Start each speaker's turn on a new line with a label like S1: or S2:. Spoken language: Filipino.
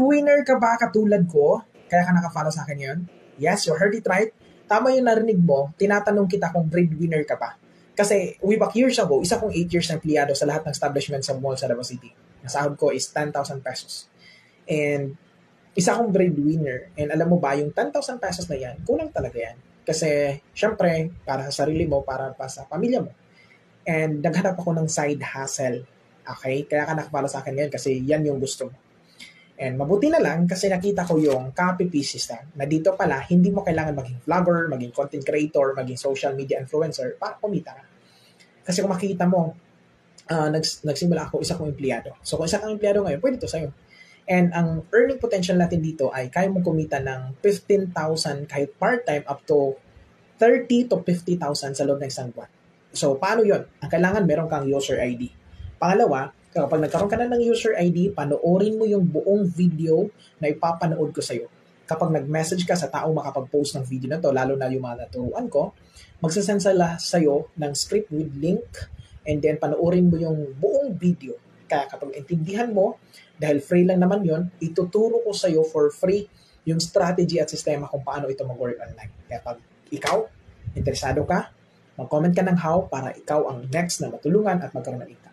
S1: breadwinner ka ba katulad ko? Kaya ka nakafollow sa akin ngayon? Yes, you heard it right. Tama yung narinig mo, tinatanong kita kung breadwinner ka ba. Kasi way back years ago, isa kong 8 years na empleyado sa lahat ng establishment sa mall sa Davao City. Nasahod ko is 10,000 pesos. And isa akong breadwinner. And alam mo ba, yung 10,000 pesos na yan, kulang talaga yan. Kasi, syempre, para sa sarili mo, para pa sa pamilya mo. And naghanap ako ng side hustle. Okay? Kaya ka nakafollow sa akin ngayon kasi yan yung gusto mo. And mabuti na lang kasi nakita ko yung copy system na dito pala, hindi mo kailangan maging vlogger, maging content creator, maging social media influencer para kumita ka. Kasi kung makikita mo, nagsimula ako, isa kong empleyado. So kung isa kang empleyado ngayon, pwede to sa'yo. And ang earning potential natin dito ay kaya mong kumita ng 15,000 kahit part-time up to 30 to 50,000 sa loob ng isang buwan. So paano yun? Ang kailangan meron kang user ID. Pangalawa, kapag nagkaroon ka na ng user ID, panoorin mo yung buong video na ipapanood ko sa'yo. Kapag nag-message ka sa taong makapag-post ng video na to, lalo na yung mga naturuan ko, magsasend sila sa'yo ng script with link and then panoorin mo yung buong video. Kaya kapag intindihan mo, dahil free lang naman yon, ituturo ko sa'yo for free yung strategy at sistema kung paano ito mag-work online. Kaya pag ikaw, interesado ka, mag-comment ka ng how para ikaw ang next na matulungan at magkaroon ng income.